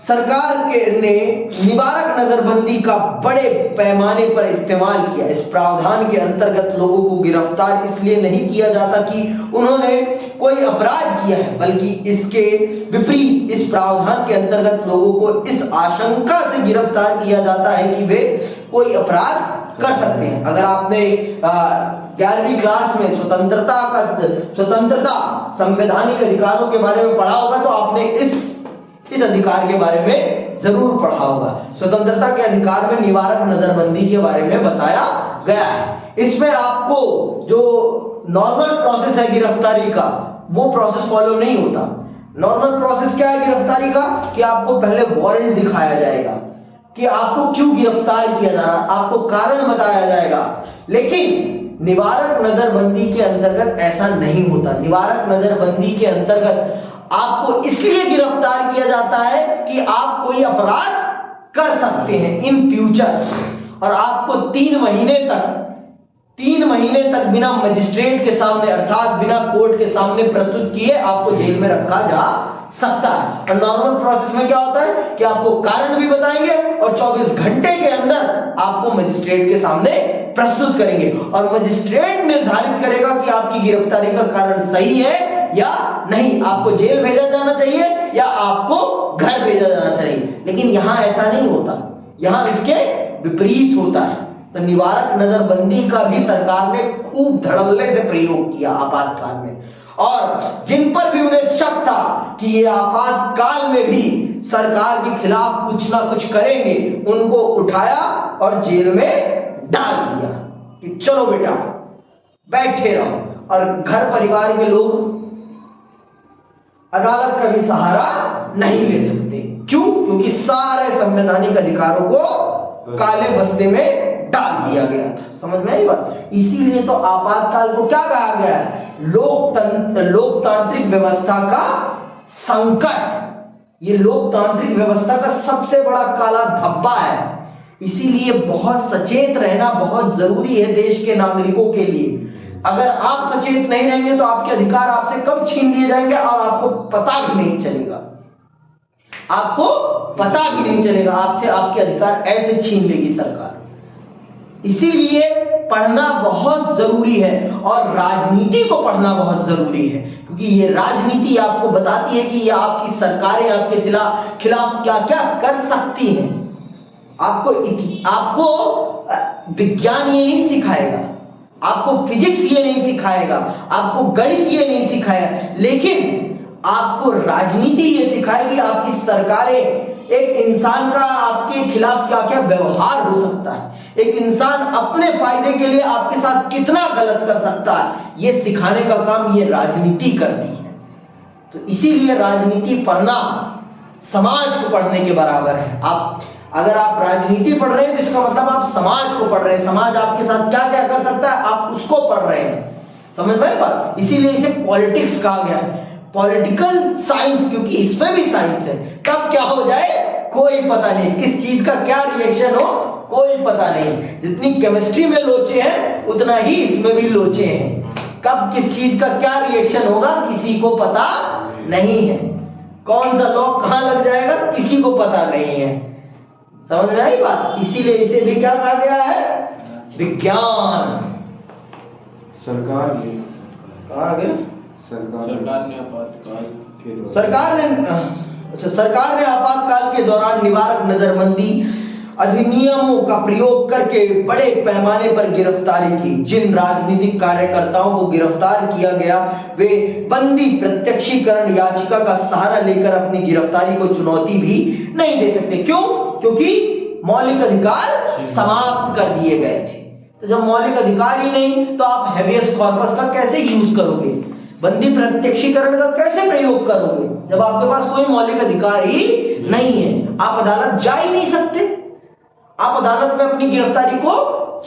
[SPEAKER 1] सरकार ने निवारक नजरबंदी का बड़े पैमाने पर इस्तेमाल किया। इस प्रावधान के अंतर्गत लोगों को गिरफ्तार इसलिए नहीं किया जाता कि उन्होंने कोई अपराध किया है, बल्कि इसके विपरीत इस प्रावधान के अंतर्गत लोगों को इस आशंका से गिरफ्तार किया जाता है कि वे कोई अपराध कर सकते हैं। अगर आपने 11वीं क्लास में स्वतंत्रता संवैधानिक अधिकारों के बारे में पढ़ा होगा तो आपने इस अधिकार के बारे में जरूर पढ़ा होगा। स्वतंत्रता के अधिकार में निवारक नजरबंदी के बारे में बताया गया है। इसमें आपको जो नॉर्मल प्रोसेस है गिरफ्तारी का, वो प्रोसेस फॉलो नहीं होता। नॉर्मल प्रोसेस क्या है गिरफ्तारी का कि आपको पहले वारंट दिखाया जाएगा कि आपको क्यों गिरफ्तार किया जा रहा है, आपको कारण बताया जाएगा। लेकिन निवारक नजरबंदी के अंतर्गत ऐसा नहीं होता। निवारक नजरबंदी के अंतर्गत आपको इसलिए गिरफ्तार किया जाता है कि आप कोई अपराध कर सकते हैं इन फ्यूचर, और आपको 3 महीने तक बिना मजिस्ट्रेट के सामने अर्थात बिना कोर्ट के सामने प्रस्तुत किए आपको जेल में रखा जा सकता है। और नॉर्मल प्रोसेस में क्या होता है कि आपको कारण भी बताएंगे और 24 घंटे के अंदर आपको मजिस्ट्रेट के सामने प्रस्तुत करेंगे, और मजिस्ट्रेट निर्धारित करेगा कि आपकी गिरफ्तारी का कारण सही है या नहीं, आपको जेल भेजा जाना चाहिए या आपको घर भेजा जाना चाहिए। लेकिन यहां ऐसा नहीं होता, यहां इसके विपरीत होता है। तो निवारक नजरबंदी का भी सरकार ने खूब धड़ल्ले से प्रयोग किया आपातकाल में, और जिन पर भी उन्हें शक था कि ये आपातकाल में भी सरकार के खिलाफ कुछ ना कुछ करेंगे, उनको उठाया और जेल में डाल दिया कि चलो बेटा बैठे रहो। और घर परिवार के लोग अदालत का भी सहारा नहीं ले सकते। क्यों? क्योंकि सारे संवैधानिक अधिकारों को काले बस्ते में डाल दिया गया था। समझ में आई बात? इसीलिए तो आपातकाल को क्या कहा गया है? लोकतांत्रिक व्यवस्था का संकट। ये लोकतांत्रिक व्यवस्था का सबसे बड़ा काला धब्बा है। इसीलिए बहुत सचेत रहना बहुत जरूरी है देश के नागरिकों के लिए। अगर आप सचेत नहीं रहेंगे तो आपके अधिकार आपसे कब छीन लिए जाएंगे और आपको पता भी नहीं चलेगा। आपको पता भी नहीं चलेगा, आपसे आपके अधिकार ऐसे छीन लेगी सरकार। इसीलिए पढ़ना बहुत जरूरी है, और राजनीति को पढ़ना बहुत जरूरी है, क्योंकि ये राजनीति आपको बताती है कि ये आपकी सरकारें आपके खिलाफ क्या क्या कर सकती हैं। आपको विज्ञान ये नहीं सिखाएगा, आपको फिजिक्स ये नहीं सिखाएगा, आपको गणित ये नहीं सिखाएगा, लेकिन आपको राजनीति ये सिखाएगी। आपकी सरकारें, एक इंसान का आपके खिलाफ क्या क्या व्यवहार हो सकता है, एक इंसान अपने फायदे के लिए आपके साथ कितना गलत कर सकता है, ये सिखाने का काम ये राजनीति करती है। तो इसीलिए राजनीति पढ़ना समाज को पढ़ने के बराबर है। अगर आप राजनीति पढ़ रहे हैं तो इसका मतलब आप समाज को पढ़ रहे हैं। समाज आपके साथ क्या क्या कर सकता है आप उसको पढ़ रहे हैं। समझ में बात? इसीलिए इसे पॉलिटिक्स कहा गया है, पॉलिटिकल साइंस, क्योंकि इसमें भी साइंस है। कब क्या हो जाए कोई पता नहीं, किस चीज का क्या रिएक्शन हो कोई पता नहीं। जितनी केमिस्ट्री में लोचे हैं उतना ही इसमें भी लोचे हैं। कब किस चीज का क्या रिएक्शन होगा किसी को पता नहीं है। कौन सा लॉ कहां लग जाएगा किसी को पता नहीं है। समझ में आई बात? इसीलिए इसे भी क्या कहा गया है? विज्ञान।
[SPEAKER 2] सरकार ने
[SPEAKER 1] कहा गया सरकार ने आपातकाल के दौरान निवारक नजरबंदी अधिनियमों का प्रयोग करके बड़े पैमाने पर गिरफ्तारी की। जिन राजनीतिक कार्यकर्ताओं को गिरफ्तार किया गया वे बंदी प्रत्यक्षीकरण याचिका का सहारा लेकर अपनी गिरफ्तारी को चुनौती भी नहीं दे सकते। क्यों? क्योंकि मौलिक अधिकार समाप्त कर दिए गए थे। तो जब मौलिक अधिकार ही नहीं तो आप हेबियस कॉर्पस का कैसे यूज करोगे, बंदी प्रत्यक्षीकरण का कैसे प्रयोग करोगे जब आपके पास कोई मौलिक अधिकार ही नहीं है? आप अदालत जा ही नहीं सकते, आप अदालत में अपनी गिरफ्तारी को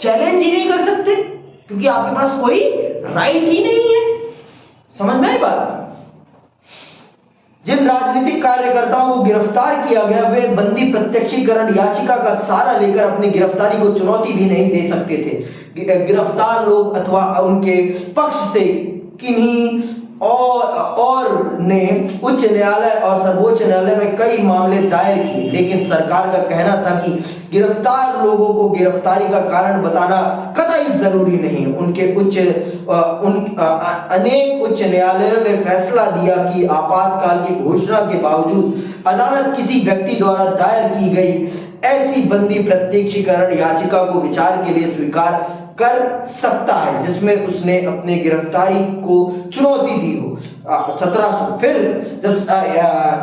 [SPEAKER 1] चैलेंज ही नहीं कर सकते क्योंकि आपके पास कोई राइट ही नहीं है। समझ में आई बात? जिन राजनीतिक कार्यकर्ताओं को गिरफ्तार किया गया वे बंदी प्रत्यक्षीकरण याचिका का सहारा लेकर अपनी गिरफ्तारी को चुनौती भी नहीं दे सकते थे। गिरफ्तार लोग अथवा उनके पक्ष से किन्हीं और ने उच्च न्यायालय और सर्वोच्च न्यायालय में कई मामले दायर किए, लेकिन सरकार का कहना था कि गिरफ्तार लोगों को गिरफ्तारी का कारण बताना कतई जरूरी नहीं। अनेक उच्च न्यायालयों ने फैसला दिया कि आपातकाल की घोषणा के बावजूद अदालत किसी व्यक्ति द्वारा दायर की गई ऐसी बंदी प्रत्यक्षीकरण याचिका को विचार के लिए स्वीकार कर सकता है जिसमें उसने अपने गिरफ्तारी को चुनौती दी हो। 1700 फिर जब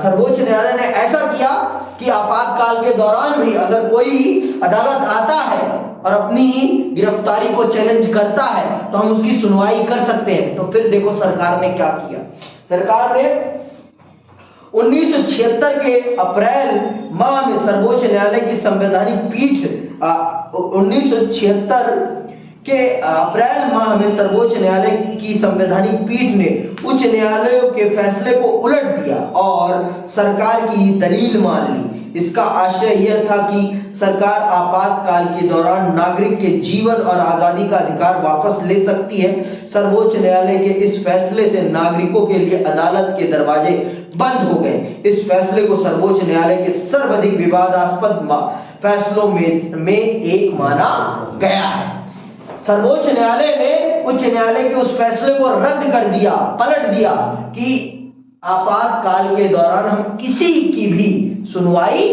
[SPEAKER 1] सर्वोच्च न्यायालय ने ऐसा किया कि आपातकाल के दौरान भी अगर कोई अदालत आता है और अपनी गिरफ्तारी को चैलेंज करता है तो हम उसकी सुनवाई कर सकते हैं। तो फिर देखो सरकार ने क्या किया, सरकार ने 1976 के अप्रैल माह में सर्वोच्च न्यायालय की संवैधानिक पीठ 1976 के अप्रैल माह में सर्वोच्च न्यायालय की संवैधानिक पीठ ने उच्च न्यायालयों के फैसले को उलट दिया और सरकार की दलील मान ली। इसका आशय यह था कि सरकार आपातकाल के दौरान नागरिक के जीवन और आजादी का अधिकार वापस ले सकती है। सर्वोच्च न्यायालय के इस फैसले से नागरिकों के लिए अदालत के दरवाजे बंद हो गए। इस फैसले को सर्वोच्च न्यायालय के सर्वाधिक विवादास्पद फैसलों में एक माना गया है। सर्वोच्च न्यायालय ने उच्च न्यायालय के उस फैसले को रद्द कर दिया, पलट दिया कि आपातकाल के दौरान हम किसी की भी सुनवाई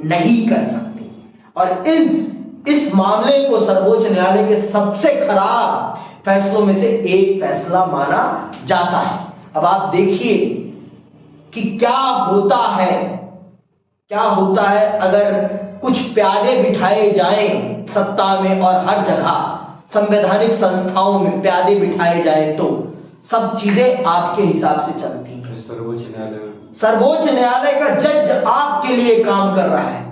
[SPEAKER 1] नहीं कर सकते और इस मामले को सर्वोच्च न्यायालय के सबसे खराब फैसलों में से एक फैसला माना जाता है। अब आप देखिए कि क्या होता है अगर कुछ प्यादे बिठाए जाएं सत्ता में और हर जगह संवैधानिक संस्थाओं में प्यादे बिठाए जाएं तो सब चीजें आपके हिसाब से चलती हैं। सर्वोच्च न्यायालय का जज आपके लिए काम कर रहा है।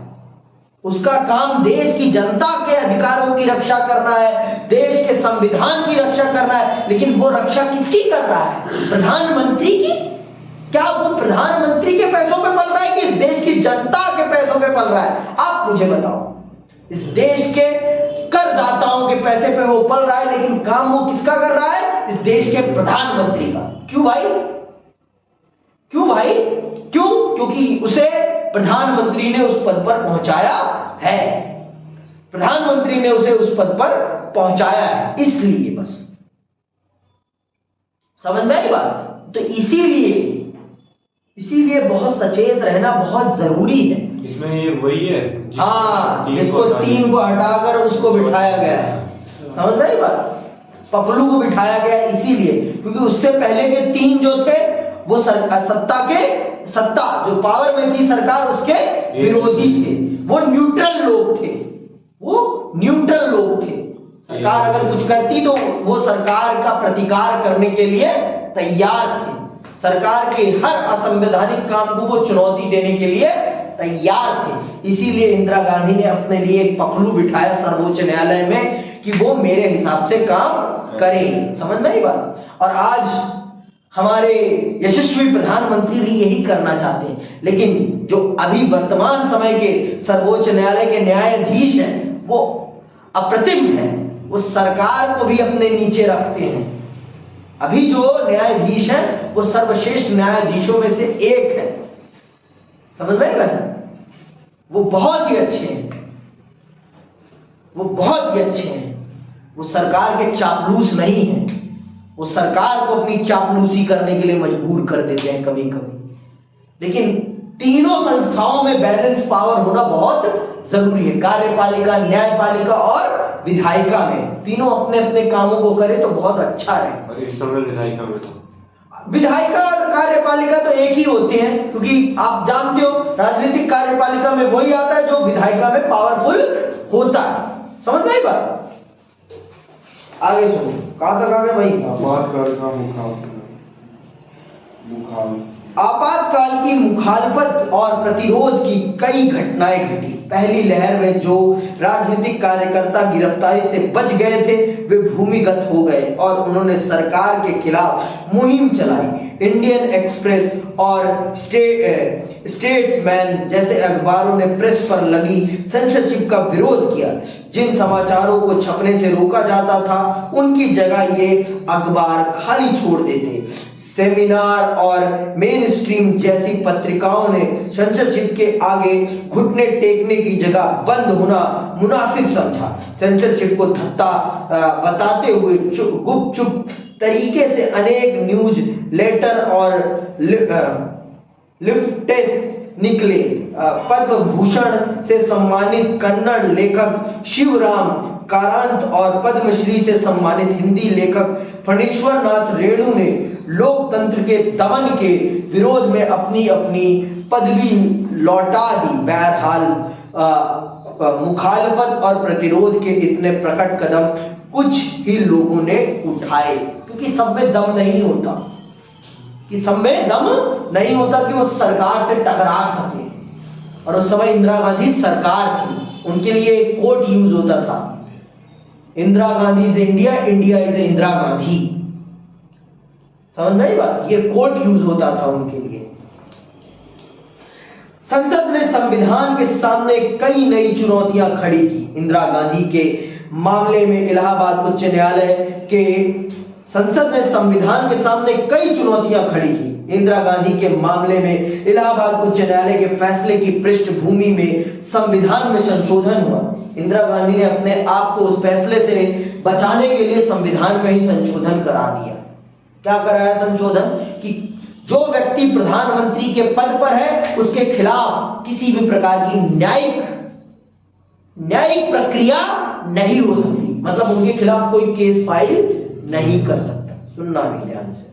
[SPEAKER 1] उसका काम देश की जनता के अधिकारों की रक्षा करना है, देश के संविधान की रक्षा करना है, लेकिन वो रक्षा किसकी कर रहा है? प्रधानमंत्री की। क्या वो प्रधानमंत्री के पैसों पे पल रहा है कि इस देश की जनता के पैसों पे पल रहा है? आप मुझे बताओ। इस देश के करदाताओं के पैसे पे वो पल रहा है, लेकिन काम वो किसका कर रहा है? इस देश के प्रधानमंत्री का। क्यों भाई? क्योंकि उसे प्रधानमंत्री ने उस पद पर पहुंचाया है। प्रधानमंत्री ने उसे उस पद पर पहुंचाया है, इसलिए बस। समझ में आई बात? तो इसीलिए बहुत सचेत रहना बहुत जरूरी है।
[SPEAKER 2] इसमें ये वही है
[SPEAKER 1] जिसको 3 को हटाकर उसको बिठाया गया है। समझ में आई बात? पपलू को बिठाया गया इसीलिए क्योंकि उससे पहले के 3 जो थे वो सत्ता जो पावर में थी सरकार, उसके विरोधी थे। वो न्यूट्रल लोग थे। सरकार अगर कुछ करती तो वो सरकार का प्रतिकार करने के लिए तैयार थे। सरकार के हर असंवैधानिक काम को वो चुनौती देने के लिए तैयार थे। इसीलिए इंदिरा गांधी ने अपने लिए एक पपलू बिठाया सर्वोच्च न्यायालय में कि वो मेरे हिसाब से काम करे। समझ में आई बात? और आज हमारे यशस्वी प्रधानमंत्री भी यही करना चाहते हैं, लेकिन जो अभी वर्तमान समय के सर्वोच्च न्यायालय के न्यायाधीश हैं वो अप्रतिम हैं। वो सरकार को भी अपने नीचे रखते हैं। अभी जो न्यायाधीश हैं वो सर्वश्रेष्ठ न्यायाधीशों में से एक है। समझ में आया? वो बहुत ही अच्छे हैं। वो सरकार के चापलूस नहीं हैं। वो सरकार को अपनी चापलूसी करने के लिए मजबूर कर देते हैं कभी कभी। लेकिन तीनों संस्थाओं में बैलेंस पावर होना बहुत जरूरी है। कार्यपालिका, न्यायपालिका और विधायिका में तीनों अपने अपने कामों को करे तो बहुत अच्छा है।
[SPEAKER 2] और इस समय
[SPEAKER 1] विधायिका और कार्यपालिका तो एक ही होते हैं, क्योंकि आप जानते हो राजनीतिक कार्यपालिका में वही आता है जो विधायिका में पावरफुल होता है। समझ में आई बात? आगे सुनो, कहां तक आ गए भाई? आपातकाल की मुखालफत और प्रतिरोध की कई घटनाएं घटी। पहली लहर में जो राजनीतिक कार्यकर्ता गिरफ्तारी से बच गए थे वे भूमिगत हो गए और उन्होंने सरकार के खिलाफ मुहिम चलाई। इंडियन एक्सप्रेस और स्टेट्समैन जैसे अखबारों ने प्रेस पर लगी सेंसरशिप का विरोध किया। जिन समाचारों को छपने से रोका जाता था उनकी जगह ये अखबार खाली छोड़ देते। सेमिनार और मेन स्ट्रीम जैसी पत्रिकाओं ने सेंसरशिप के आगे घुटने टेकने की जगह बंद होना मुनासिब समझा। सेंसरशिप को धत्ता बताते हुए गुपचुप तरीके से अनेक न्यूज लेटर और लिफ्टेस निकले। पद्म भूषण से सम्मानित कन्नड़ लेखक शिवराम कारांत और पद्मश्री से सम्मानित हिंदी लेखक फणीश्वर नाथ रेणु ने लोकतंत्र के दमन के विरोध में अपनी अपनी पदवी लौटा दी। बहरहाल मुखालफत और प्रतिरोध के इतने प्रकट कदम कुछ ही लोगों ने उठाए, क्योंकि सब में दम नहीं होता। कि सब में दम नहीं होता कि वो सरकार से टकरा सके। और उस समय इंदिरा गांधी सरकार थी, उनके लिए एक कोट यूज होता था, Indira Gandhi is India, India is Indira Gandhi. समझ में आई बात? ये कोट यूज होता था उनके लिए। संसद ने संविधान के सामने कई नई चुनौतियां खड़ी की। इंदिरा गांधी के मामले में इलाहाबाद उच्च न्यायालय के संसद ने संविधान के सामने कई चुनौतियां खड़ी की। इंदिरा गांधी के मामले में इलाहाबाद उच्च न्यायालय के फैसले की पृष्ठभूमि में संविधान में संशोधन हुआ। इंदिरा गांधी ने अपने आप को उस फैसले से बचाने के लिए संविधान में ही संशोधन करा दिया। क्या कराया संशोधन? कि जो व्यक्ति प्रधानमंत्री के पद पर है उसके खिलाफ किसी भी प्रकार की न्यायिक प्रक्रिया नहीं हो सकती, मतलब उनके खिलाफ कोई केस फाइल नहीं कर सकता। सुनना भी ध्यान से।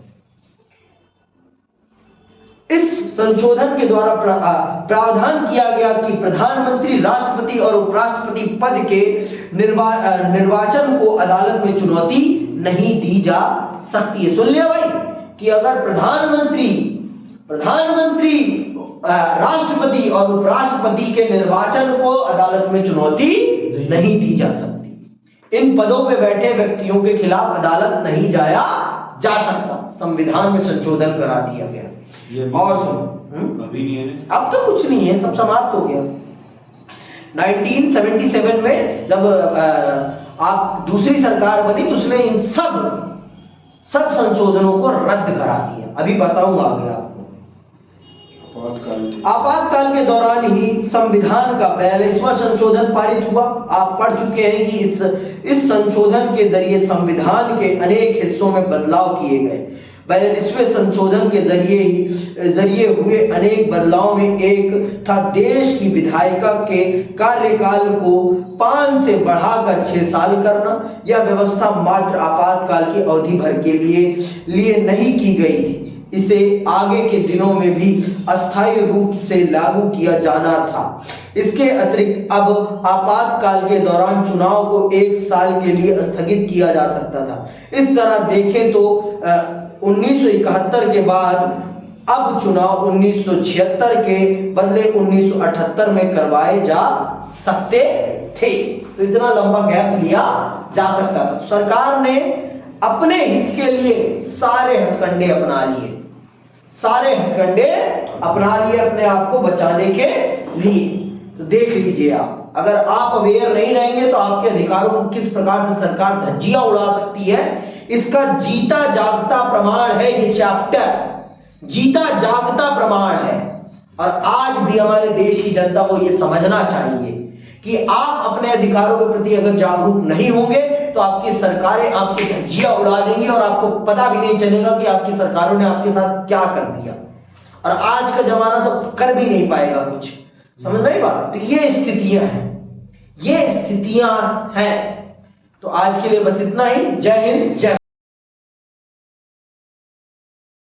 [SPEAKER 1] इस संशोधन के द्वारा प्रावधान किया गया कि प्रधानमंत्री, राष्ट्रपति और उपराष्ट्रपति पद के निर्वाचन को अदालत में चुनौती नहीं दी जा सकती है। सुन लिया भाई, कि अगर प्रधानमंत्री, राष्ट्रपति और उपराष्ट्रपति के निर्वाचन को अदालत में चुनौती नहीं दी जा सकती। इन पदों पे बैठे व्यक्तियों के खिलाफ अदालत नहीं जाया जा सकता। संविधान में संशोधन करा दिया गया। और सुनो,
[SPEAKER 2] अभी नहीं है,
[SPEAKER 1] अब तो कुछ नहीं है, सब समाप्त हो गया। 1977 में जब आप दूसरी सरकार बनी तो उसने इन सब संशोधनों को रद्द करा दिया। अभी बताऊंगा आगे आपको। आपातकाल के दौरान ही संविधान का 42वां संशोधन पारित हुआ। आप पढ़ चुके हैं कि इस संशोधन के जरिए संविधान के अनेक हिस्सों में बदलाव किए गए। 42वें संशोधन के जरिए हुए अनेक बदलाव में एक था देश की विधायिका के कार्यकाल को 5 से बढ़ाकर 6 साल करना। यह व्यवस्था मात्र आपातकाल की अवधि भर के लिए नहीं की गई थी, इसे आगे के दिनों में भी अस्थायी रूप से लागू किया जाना था। इसके अतिरिक्त अब आपातकाल के दौरान चुनाव को 1 साल के लिए स्थगित किया जा सकता था। इस तरह देखें तो 1971 के बाद अब चुनाव 1976 के बदले 1978 में करवाए जा सकते थे। तो इतना लंबा गैप लिया जा सकता था। सरकार ने अपने हित के लिए सारे हथकंडे अपना लिए अपने आप को बचाने के लिए। तो देख लीजिए आप, अगर आप अवेयर नहीं रहेंगे तो आपके अधिकारों को किस प्रकार से सरकार धज्जियां उड़ा सकती है, इसका जीता जागता प्रमाण है ये चैप्टर, जीता जागता प्रमाण है। और आज भी हमारे देश की जनता को यह समझना चाहिए कि आप अपने अधिकारों के प्रति अगर जागरूक नहीं होंगे तो आपकी सरकारें आपकी धज्जियां उड़ा देंगी और आपको पता भी नहीं चलेगा कि आपकी सरकारों ने आपके साथ क्या कर दिया। और आज का जमाना तो कर भी नहीं पाएगा कुछ। समझ में आई बात? तो ये स्थितियां हैं। तो आज के लिए बस इतना ही। जय हिंद, जय